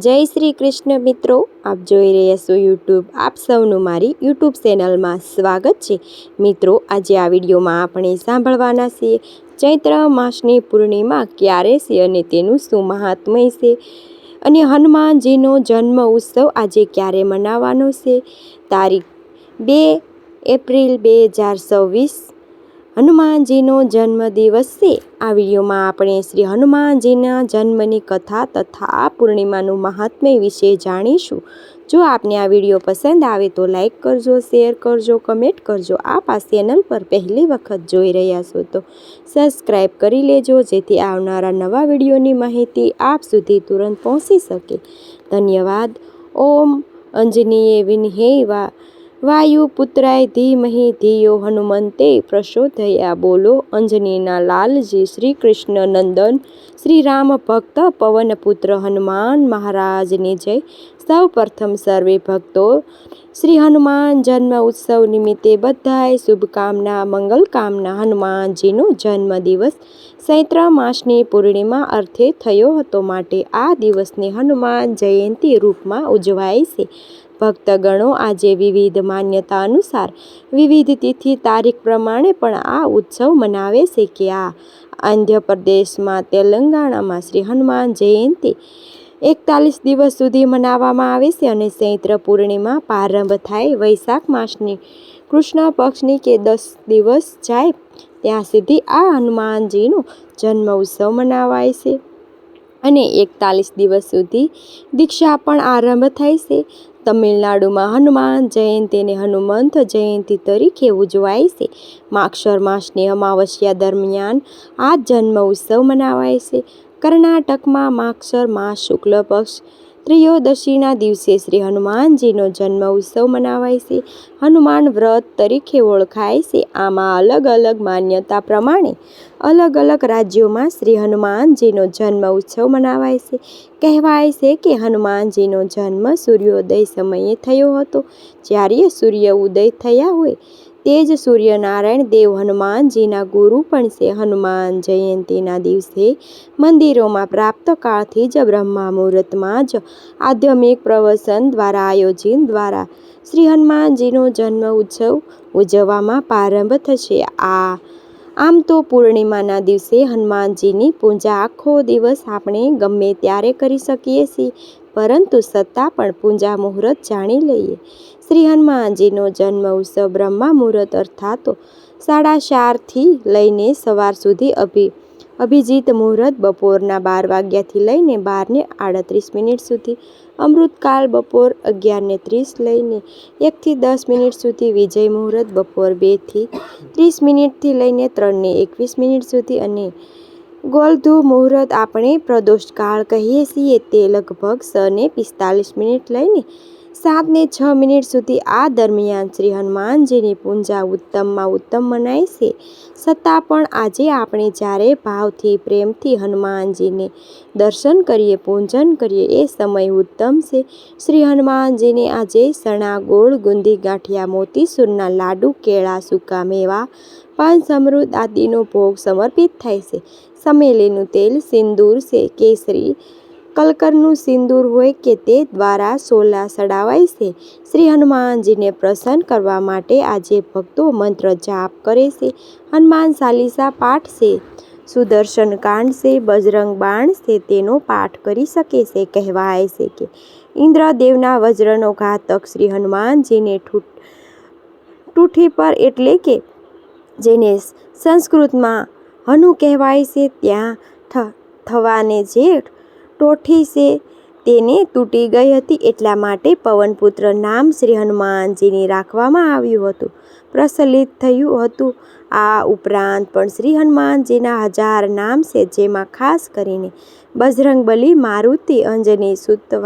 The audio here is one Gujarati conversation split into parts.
જય શ્રી કૃષ્ણ મિત્રો, આપ જોઈ રહ્યા છો યુટ્યુબ. આપ સૌનું મારી યુટ્યુબ ચેનલમાં સ્વાગત છે. મિત્રો, આજે આ વિડીયોમાં આપણે સાંભળવાના છીએ ચૈત્ર માસની પૂર્ણિમા ક્યારે છે અને તેનું શું મહાત્મય છે, અને હનુમાનજીનો જન્મ ઉત્સવ આજે ક્યારે મનાવવાનો છે. તારીખ 2 એપ્રિલ 2026 હનુમાનજીનો જન્મદિવસ છે. આ વિડીયોમાં આપણે શ્રી હનુમાનજીના જન્મની કથા તથા આ પૂર્ણિમાનું મહાત્મ્ય વિશે જાણીશું. જો આપને આ વિડીયો પસંદ આવે તો લાઈક કરજો, શેર કરજો, કમેન્ટ કરજો. આપ આ ચેનલ પર પહેલી વખત જોઈ રહ્યા છો તો સબસ્ક્રાઈબ કરી લેજો, જેથી આવનારા નવા વિડીયોની માહિતી આપ સુધી તુરંત પહોંચી શકે. ધન્યવાદ. ઓમ અંજનીય વિન્હે વાયુપુત્રાય ધીમહિ ધિયો હનુમંતે પ્રચોદયાત. બોલો અંજનીના લાલજી શ્રી કૃષ્ણ નંદન શ્રી રામ ભક્ત પવનપુત્ર હનુમાન મહારાજની જય. સૌ પ્રથમ સર્વે ભક્તો શ્રી હનુમાન જન્મ ઉત્સવ નિમિત્તે બધાય શુભકામના, મંગલકામના. હનુમાનજીનો જન્મદિવસ ચૈત્ર માસની પૂર્ણિમા અર્થે થયો હતો, માટે આ દિવસને હનુમાન જયંતિ રૂપમાં ઉજવાય છે. ભક્તગણો આજે વિવિધ માન્યતા અનુસાર વિવિધ તિથિ તારીખ પ્રમાણે પણ આ ઉત્સવ મનાવે છે. કે આ આંધ્રપ્રદેશમાં, તેલંગાણામાં શ્રી હનુમાન જયંતિ 41 દિવસ સુધી મનાવવામાં આવે છે, અને ચૈત્ર પૂર્ણિમા પ્રારંભ થાય વૈશાખ માસની કૃષ્ણ પક્ષની કે 10 દિવસ જાય ત્યાં સુધી આ હનુમાનજીનો જન્મ ઉત્સવ મનાવાય છે, અને 41 દિવસ સુધી દીક્ષા પણ આરંભ થાય છે. તમિલનાડુમાં હનુમાન જયંતિને હનુમંત જયંતિ તરીકે ઉજવાય છે. માગશર માસની અમાવસ્યા દરમિયાન આ જન્મ ઉત્સવ મનાવાય છે. કર્ણાટકમાં માગશર માસ શુક્લ પક્ષ ત્રયોદશીના દિવસે શ્રી હનુમાનજીનો જન્મ ઉત્સવ મનાવાય છે. હનુમાન વ્રત તરીકે ઓળખાય છે. આમાં અલગ અલગ માન્યતા પ્રમાણે અલગ અલગ રાજ્યોમાં શ્રી હનુમાનજીનો જન્મ ઉત્સવ મનાવાય છે. કહેવાય છે કે હનુમાનજીનો જન્મ સૂર્યોદય સમયે થયો હતો. જ્યારે સૂર્ય ઉદય થયા હોય તે જ સૂર્યનારાયણ દેવ હનુમાનજીના ગુરુ પણ છે. હનુમાન જયંતિના દિવસે મંદિરોમાં પ્રાપ્તકાળથી જ બ્રહ્મા મુહૂર્તમાં જ આધ્યાત્મિક પ્રવચન દ્વારા આયોજન દ્વારા શ્રી હનુમાનજીનો જન્મ ઉત્સવ ઉજવવામાં પ્રારંભ થશે. આમ તો પૂર્ણિમાના દિવસે હનુમાનજીની પૂજા આખો દિવસ આપણે ગમે ત્યારે કરી શકીએ છીએ, પરંતુ છતાં પણ પૂજા મુહૂર્ત જાણી લઈએ. શ્રી હનુમાનજીનો જન્મ ઉત્સવ બ્રહ્મા મુહૂર્ત અર્થાત 4:30 થી લઈને સવાર સુધી, અભિજીત મુહૂર્ત બપોરના 12 વાગ્યાથી લઈને 12:38 સુધી, અમૃતકાલ બપોર 11:30 લઈને 1 થી 10 સુધી, વિજય મુહૂર્ત બપોર 2 થી 30 લઈને 3:21 સુધી, અને ગોલધુ મુહૂર્ત આપણે પ્રદોષકાળ કહીએ છીએ તે લગભગ 6:45 લઈને 7:06 સુધી. આ દરમિયાન શ્રી હનુમાનજીની પૂજા ઉત્તમમાં ઉત્તમ મનાય છે. છતાં પણ આજે આપણે જ્યારે ભાવથી પ્રેમથી હનુમાનજીને દર્શન કરીએ, પૂજન કરીએ એ સમય ઉત્તમ છે. શ્રી હનુમાનજીને આજે ચણા, ગોળ, ગુંદી, ગાંઠિયા, મોતીસૂરના લાડુ, કેળા, સૂકા મેવા, પંચ અમૃત આદિનો ભોગ સમર્પિત થાય છે. ચમેલીનું તેલ, સિંદૂર છે, કેસરી કલરનું સિંદૂર હોય કે તે દ્વારા સોલા ચડાવાય છે. શ્રી હનુમાનજીને પ્રસન્ન કરવા માટે આજે ભક્તો મંત્ર જાપ કરે છે, હનુમાન ચાલીસા પાઠ છે, સુદર્શન કાંડ છે, બજરંગ બાણ છે તેનો પાઠ કરી શકે છે. કહેવાય છે કે ઇન્દ્રદેવના વજ્રનો ઘાતક શ્રી હનુમાનજીને ઠૂઠી પર એટલે કે જેને સંસ્કૃતમાં હનુ કહેવાય છે ત્યાં થવાને જે ટોઠી છે તેને તૂટી ગઈ હતી, એટલા માટે પવનપુત્ર નામ શ્રી હનુમાનજીની રાખવામાં આવ્યું હતું, પ્રચલિત થયું હતું. આ ઉપરાંત પણ શ્રી હનુમાનજીના 1000 નામ છે, જેમાં ખાસ કરીને બજરંગબલી, મારુતિ, અંજની સુત,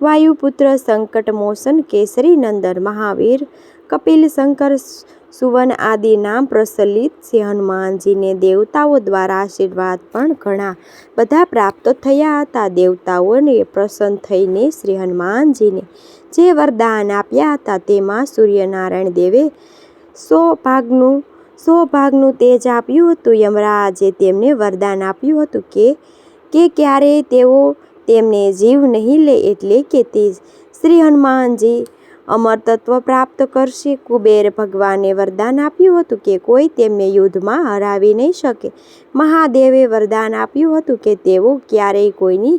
વાયુપુત્ર, સંકટ મોચન, કેસરી નંદન, મહાવીર, કપિલ, શંકર, સુવન આદિ નામ પ્રચલિત છે. હનુમાનજીને દેવતાઓ દ્વારા આશીર્વાદ પણ ઘણા બધા પ્રાપ્ત થયા હતા. દેવતાઓને પ્રસન્ન થઈને શ્રી હનુમાનજીને જે વરદાન આપ્યા હતા તેમાં સૂર્યનારાયણ દેવે 100 ભાગનું તેજ આપ્યું હતું. યમરાજે તેમને વરદાન આપ્યું હતું કે ક્યારેય તેઓ તેમને જીવ નહીં લે, એટલે કે તે શ્રી હનુમાનજી અમર તત્વ પ્રાપ્ત કરશે. કુબેર ભગવાને વરદાન આપ્યું હતું કે કોઈ તેમને યુદ્ધમાં હરાવી નહીં શકે. મહાદેવે વરદાન આપ્યું હતું કે તેઓ ક્યારેય કોઈની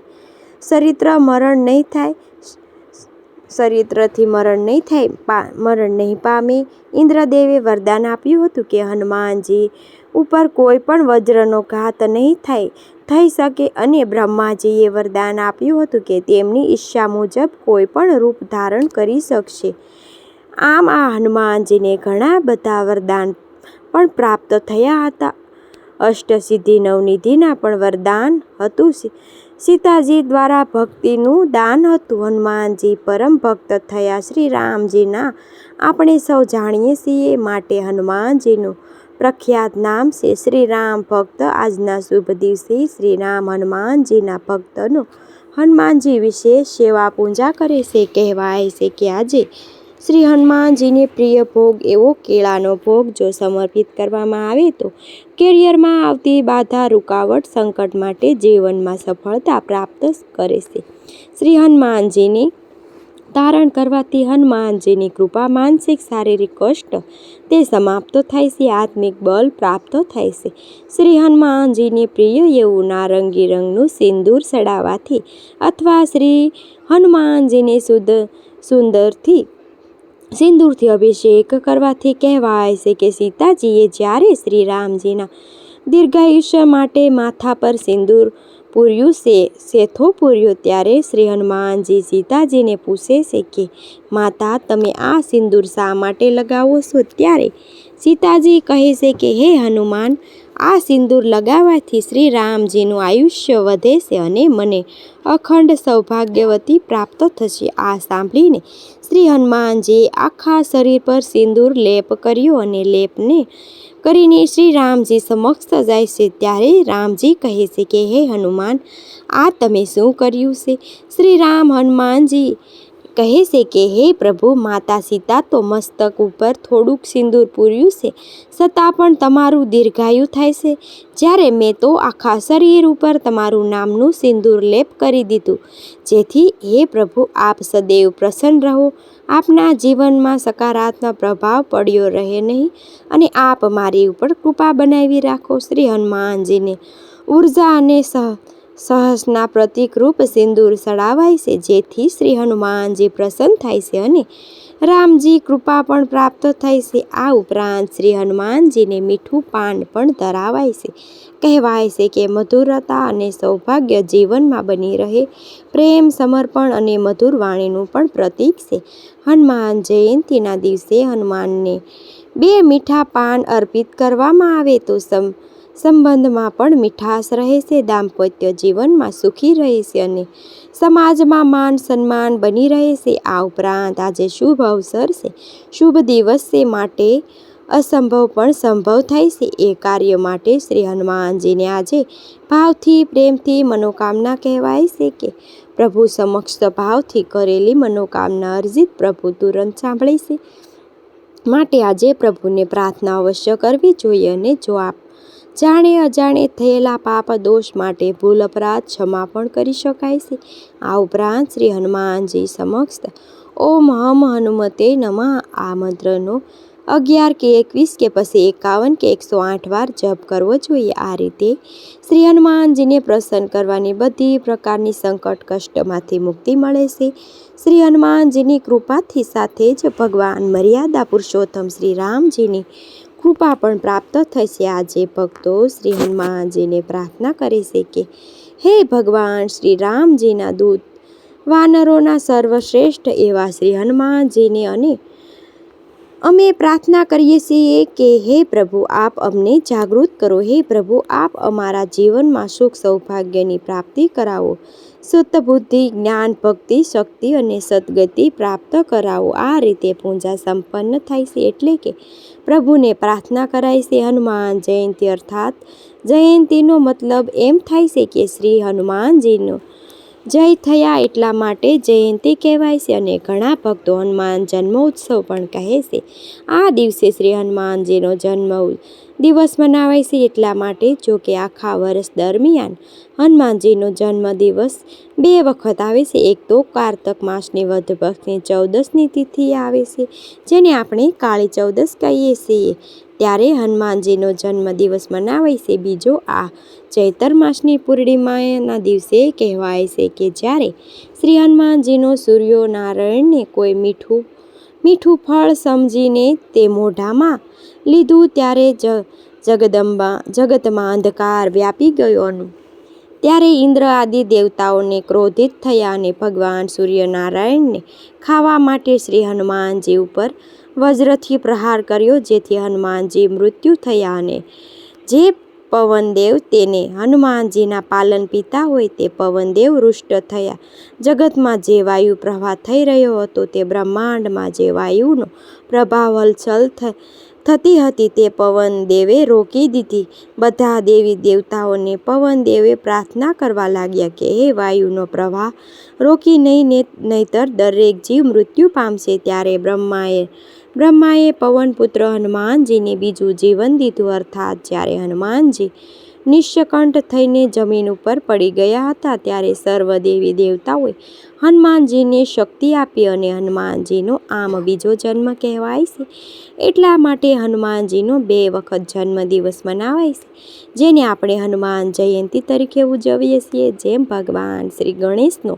શરીરથી મરણ નહીં પામે. ઇન્દ્રદેવે વરદાન આપ્યું હતું કે હનુમાનજી ઉપર કોઈ પણ વજ્રનો ઘાત નહીં થઈ શકે, અને બ્રહ્માજીએ વરદાન આપ્યું હતું કે તેમની ઈચ્છા મુજબ કોઈ પણ રૂપ ધારણ કરી શકશે. આમ આ હનુમાનજીને ઘણા બધા વરદાન પણ પ્રાપ્ત થયા હતા. અષ્ટસિદ્ધિ નવનિધિના પણ વરદાન હતું. સીતાજી દ્વારા ભક્તિનું દાન હતું. હનુમાનજી પરમ ભક્ત થયા શ્રી રામજીના આપણે સૌ જાણીએ છીએ, માટે હનુમાનજીનું પ્રખ્યાત નામ છે શ્રી રામ ભક્ત. આજના શુભ દિવસે શ્રી રામ હનુમાનજીના ભક્તનો હનુમાનજી વિશેષ સેવા પૂજા કરે છે. કહેવાય છે કે આજે શ્રી હનુમાનજીને પ્રિય ભોગ એવો કેળાનો ભોગ જો સમર્પિત કરવામાં આવે તો કેરિયરમાં આવતી બાધા, રૂકાવટ, સંકટ માટે જીવનમાં સફળતા પ્રાપ્ત કરે છે. શ્રી હનુમાનજીને ધારણ કરવાથી હનુમાનજીની કૃપા, માનસિક શારીરિક કષ્ટ તે સમાપ્ત થાય છે, આત્મિક બળ પ્રાપ્ત થાય છે. શ્રી હનુમાનજીને પ્રિય એવું નારંગી રંગનું સિંદૂર ચડાવવાથી અથવા શ્રી હનુમાનજીને સિંદૂરથી અભિષેક કરવાથી કહેવાય છે કે સીતાજીએ જ્યારે શ્રી રામજીના દીર્ઘાયુષ્ય માટે માથા પર સિંદૂર શેથો પૂર્યો, ત્યારે શ્રી હનુમાનજી સીતાજીને પૂછે છે કે માતા, તમે આ સિંદૂર શા માટે લગાવો છો? ત્યારે સીતાજી કહે છે કે હે હનુમાન, આ સિંદૂર લગાવવાથી શ્રી રામજીનું આયુષ્ય વધે છે અને મને અખંડ સૌભાગ્યવતી પ્રાપ્ત થશે. આ સાંભળીને શ્રી હનુમાનજીએ આખા શરીર પર સિંદૂર લેપ કર્યો અને લેપને કરીને શ્રી રામજી સમક્ષ જાય છે. ત્યારે રામજી કહે છે કે હે હનુમાન, આ તમે શું કર્યું છે? શ્રી રામ હનુમાનજી કહે છે કે હે પ્રભુ, માતા સીતા તો મસ્તક ઉપર થોડુંક સિંદૂર પૂર્યું છે, છતાં પણ તમારું દીર્ઘાયુ થાય છે, જ્યારે મેં તો આખા શરીર ઉપર તમારું નામનું સિંદૂર લેપ કરી દીધું. જેથી હે પ્રભુ, આપ સદૈવ પ્રસન્ન રહો, આપના જીવનમાં સકારાત્મક પ્રભાવ પડ્યો રહે નહીં, અને આપ મારી ઉપર કૃપા બનાવી રાખો. શ્રી હનુમાનજીને ઉર્જા અને સાહસના પ્રતીકરૂપ સિંદૂર ચડાવાય છે, જેથી શ્રી હનુમાનજી પ્રસન્ન થાય છે અને રામજી કૃપા પણ પ્રાપ્ત થાય છે. આ ઉપરાંત શ્રી હનુમાનજીને મીઠું પાન પણ ધરાવાય છે. કહેવાય છે કે મધુરતા અને સૌભાગ્ય જીવનમાં બની રહે, પ્રેમ, સમર્પણ અને મધુર વાણીનું પણ પ્રતીક છે. હનુમાન જયંતીના દિવસે હનુમાનને 2 મીઠા પાન અર્પિત કરવામાં આવે તો સંબંધમાં પણ મીઠાશ રહે છે, દાંપત્ય જીવનમાં સુખી રહે છે અને સમાજમાં માન સન્માન બની રહે છે. આ ઉપરાંત આજે શુભ અવસર છે, શુભ દિવસ છે, માટે અસંભવ પણ સંભવ થાય છે. એ કાર્ય માટે શ્રી હનુમાનજીને આજે ભાવથી, પ્રેમથી મનોકામના કહેવાય છે કે પ્રભુ સમક્ષ ભાવથી કરેલી મનોકામના અર્જિત પ્રભુ તુરંત સાંભળે છે. માટે આજે પ્રભુને પ્રાર્થના અવશ્ય કરવી જોઈએ, અને જો આપ જાણે અજાણે થયેલા પાપ દોષ માટે ભૂલ અપરાધ ક્ષમા પણ કરી શકાય છે. આ ઉપરાંત શ્રી હનુમાનજી સમક્ષ ઓમ હમ હનુમતે નમઃ આ મંત્રનો 11 કે 21 કે પછી 51 કે 108 વાર જપ કરવો જોઈએ. આ રીતે શ્રી હનુમાનજીને પ્રસન્ન કરવાની બધી પ્રકારની સંકટ કષ્ટમાંથી મુક્તિ મળે છે. શ્રી હનુમાનજીની કૃપાથી સાથે જ ભગવાન મર્યાદા પુરુષોત્તમ શ્રી રામજીની કૃપા પણ પ્રાપ્ત થશે. આજે ભક્તો શ્રી હનુમાનજીને પ્રાર્થના કરે છે કે હે ભગવાન શ્રી રામજીના દૂત, વાનરોના સર્વશ્રેષ્ઠ એવા શ્રી હનુમાનજીને અમે પ્રાર્થના કરીએ છીએ કે હે પ્રભુ, આપ અમને જાગૃત કરો. હે પ્રભુ, આપ અમારા જીવનમાં સુખ સૌભાગ્યની પ્રાપ્તિ કરાવો, શુદ્ધ બુદ્ધિ, જ્ઞાન, ભક્તિ, શક્તિ અને સદગતિ પ્રાપ્ત કરાવો. આ રીતે પૂજા સંપન્ન થાય છે, એટલે કે પ્રભુને પ્રાર્થના કરાય છે. હનુમાન જયંતી અર્થાત જયંતીનો મતલબ એમ થાય છે કે શ્રી હનુમાનજીનો જય થયા એટલા માટે જયંતી કહેવાય છે અને ઘણા ભક્તો હનુમાન જન્મોત્સવ પણ કહે છે. આ દિવસે શ્રી હનુમાનજીનો જન્મ દિવસ મનાવાય છે એટલા માટે, જો કે આખા વર્ષ દરમિયાન હનુમાનજીનો જન્મદિવસ 2 વખત આવે છે. એક તો કારતક માસની વધ પક્ષની 14ની તિથિએ આવે છે, જેને આપણે કાળી ચૌદસ કહીએ છીએ, ત્યારે હનુમાનજીનો જન્મદિવસ મનાવાય છે. બીજો આ ચૈત્ર માસની પૂર્ણિમાના દિવસે કહેવાય છે કે જ્યારે શ્રી હનુમાનજીનો સૂર્યનારાયણને કોઈ મીઠું ફળ સમજીને તે મોઢામાં લીધું, ત્યારે જગતમાં અંધકાર વ્યાપી ગયો. ત્યારે ઇન્દ્ર આદિ દેવતાઓને ક્રોધિત થયા અને ભગવાન સૂર્યનારાયણને ખાવા માટે શ્રી હનુમાનજી ઉપર વજ્રથી પ્રહાર કર્યો, જેથી હનુમાનજી મૃત્યુ થયા. અને જે પવનદેવ તેને હનુમાનજીના પાલન પિતા હોય તે પવનદેવ રૂષ્ટ થયા. જગતમાં જે વાયુ પ્રવાહ થઈ રહ્યો હતો તે બ્રહ્માંડમાં જે વાયુનો પ્રભાવ હલચલ થતી હતી તે પવનદેવે રોકી દીધી. બધા દેવી દેવતાઓને પવનદેવે પ્રાર્થના કરવા લાગ્યા કે હે વાયુનો પ્રવાહ રોકી નહીંતર દરેક જીવ મૃત્યુ પામશે. ત્યારે બ્રહ્માએ પવનપુત્ર હનુમાનજીને બીજું જીવન દીધું. અર્થાત જ્યારે હનુમાનજી નિશ્ચકંઠ થઈને જમીન ઉપર પડી ગયા હતા, ત્યારે સર્વ દેવી દેવતાઓએ હનુમાનજીને શક્તિ આપી અને હનુમાનજીનો આમ બીજો જન્મ કહેવાય છે. એટલા માટે હનુમાનજીનો 2 વખત જન્મદિવસ મનાવાય છે, જેને આપણે હનુમાન જયંતી તરીકે ઉજવીએ છીએ. જેમ ભગવાન શ્રી ગણેશનો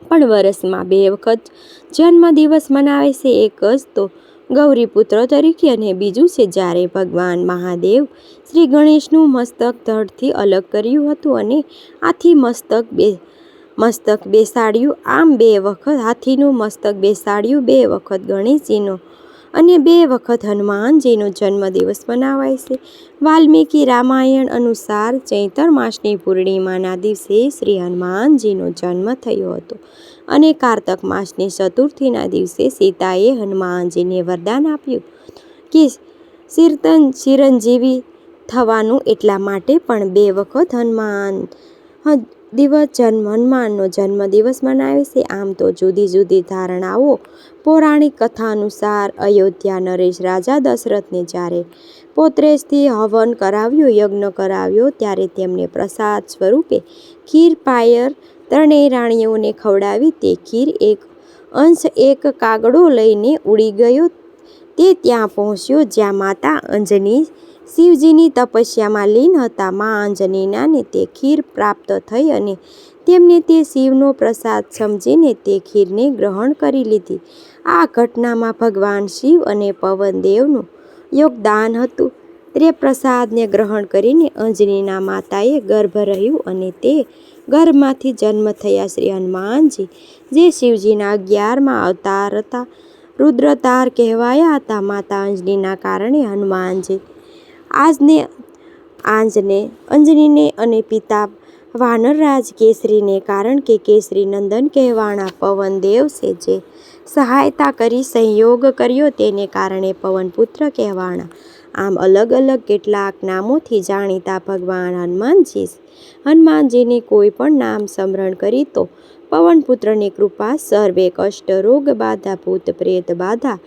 પણ વર્ષમાં 2 વખત જન્મદિવસ મનાવે છે. એક જ તો ગૌરીપુત્ર તરીકે અને બીજું છે જ્યારે ભગવાન મહાદેવ શ્રી ગણેશનું મસ્તક ધડથી અલગ કર્યું હતું અને આથી મસ્તક બેસાડ્યું. આમ 2 વખત હાથીનું મસ્તક બેસાડ્યું. 2 વખત ગણેશજીનો અને 2 વખત હનુમાનજીનો જન્મદિવસ મનાવાય છે. વાલ્મીકી રામાયણ અનુસાર ચૈત્ર માસની પૂર્ણિમાના દિવસે શ્રી હનુમાનજીનો જન્મ થયો હતો અને કારતક માસની ચતુર્થીના દિવસે સીતાએ હનુમાનજીને વરદાન આપ્યું કે ચિરંજીવી થવાનું. એટલા માટે પણ 2 વખત હનુમાનનો જન્મદિવસ મનાવે છે. આમ તો જુદી જુદી ધારણાઓ. પૌરાણિક કથા અનુસાર અયોધ્યા નરેશ રાજા દશરથને જ્યારે પોત્રેજથી હવન કરાવ્યો, યજ્ઞ કરાવ્યો, ત્યારે તેમને પ્રસાદ સ્વરૂપે ખીર પાયર 3 રાણીઓને ખવડાવી. તે ખીર એક કાગડો લઈને ઉડી ગયો. તે ત્યાં પહોંચ્યો જ્યાં માતા અંજની શિવજીની તપસ્યામાં લીન હતા. મા અંજનીને તે ખીર પ્રાપ્ત થઈ અને તેમને તે શિવનો પ્રસાદ સમજીને તે ખીરને ગ્રહણ કરી લીધી. આ ઘટનામાં ભગવાન શિવ અને પવનદેવનું યોગદાન હતું. તે પ્રસાદને ગ્રહણ કરીને અંજનીના માતાએ ગર્ભ રહ્યું અને તે ગર્ભમાંથી જન્મ થયા શ્રી હનુમાનજી, જે શિવજીના 11મા અવતાર હતા. રુદ્રતાર કહેવાયા હતા. માતા અંજનીના કારણે હનુમાનજી અંજનીને અને પિતા વાનરરાજ કેસરીને કારણ કે કેસરી નંદન કહેવાના પવનદેવ છે, જે સહાયતા કરી સહયોગ કર્યો તેને કારણે પવનપુત્ર કહેવાના. આમ અલગ અલગ કેટલાક નામોથી જાણીતા ભગવાન હનુમાનજીને કોઈ પણ નામ સ્મરણ કરી તો પવનપુત્રની કૃપા સર્વે કષ્ટ રોગ બાધા ભૂત પ્રેત બાધા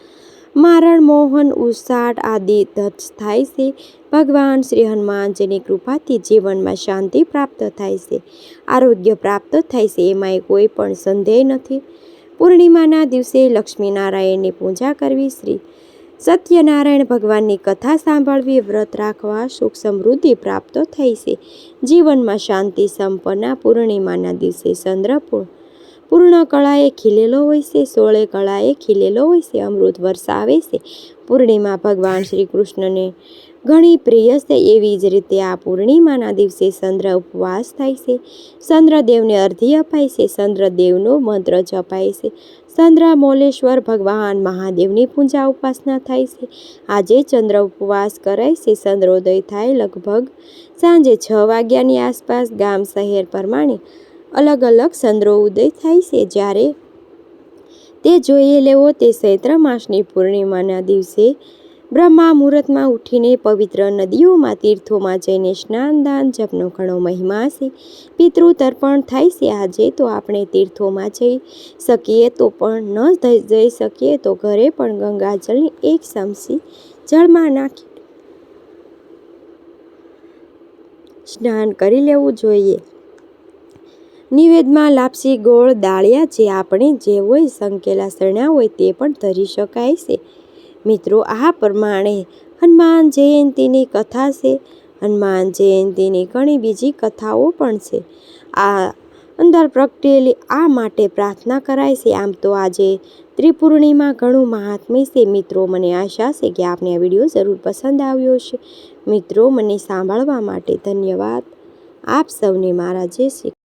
મારણ મોહન ઉસાટ આદિ ધ્વસ્ત થાય છે. ભગવાન શ્રી હનુમાનજીની કૃપાથી જીવનમાં શાંતિ પ્રાપ્ત થાય છે, આરોગ્ય પ્રાપ્ત થાય છે, એમાંય કોઈ પણ સંદેહ નથી. પૂર્ણિમાના દિવસે લક્ષ્મીનારાયણની પૂજા કરવી, શ્રી સત્યનારાયણ ભગવાનની કથા સાંભળવી, વ્રત રાખવા સુખ સમૃદ્ધિ પ્રાપ્ત થાય છે, જીવનમાં શાંતિ સંપન્ના. પૂર્ણિમાના દિવસે ચંદ્ર પૂર્ણ કળાએ ખીલેલો હોય છે, 16 કળાએ ખીલેલો હોય છે, અમૃત વરસાવે છે. પૂર્ણિમા ભગવાન શ્રી કૃષ્ણને ઘણી પ્રિય છે. એવી જ રીતે આ પૂર્ણિમાના દિવસે ચંદ્ર ઉપવાસ થાય છે, ચંદ્રદેવને અર્ઘ્ય અપાય છે, ચંદ્રદેવનો મંત્ર જપાય છે, ચંદ્રમૌલેશ્વર ભગવાન મહાદેવની પૂજા ઉપાસના થાય છે. આજે ચંદ્ર ઉપવાસ કરાય છે. ચંદ્રોદય થાય લગભગ સાંજે 6 વાગ્યાની આસપાસ. ગામ શહેર પ્રમાણે અલગ અલગ ચંદ્રો ઉદય થાય છે. જ્યારે તે જોઈ લેવો તે ચૈત્ર માસની પૂર્ણિમાના દિવસે બ્રહ્મા મુહૂર્તમાં ઉઠીને પવિત્ર નદીઓમાં તીર્થોમાં જઈને સ્નાન દાન જપનો ઘણો મહિમા છે. પિતૃ તર્પણ થાય છે આજે, તો આપણે તીર્થોમાં જઈ શકીએ તો પણ ન જઈ શકીએ તો ઘરે પણ ગંગાજળની એક ચમચી જળમાં નાખી સ્નાન કરી લેવું જોઈએ. નિવેદમાં લાપસી, ગોળ, દાળિયા જે આપણે જે હોય સંકેલા શરણા હોય તે પણ ધરી શકાય છે. મિત્રો, આ પ્રમાણે હનુમાન જયંતીની કથા છે. હનુમાન જયંતીની ઘણી બીજી કથાઓ પણ છે. આ અંદર પ્રગટેલી આ માટે પ્રાર્થના કરાય છે. આમ તો આજે ત્રિપૂર્ણિમા ઘણું મહાત્મ્ય છે. મિત્રો, મને આશા છે કે આપને આ વિડીયો જરૂર પસંદ આવ્યો હશે. મિત્રો, મને સાંભળવા માટે ધન્યવાદ. આપ સૌને મારા જય શ્રી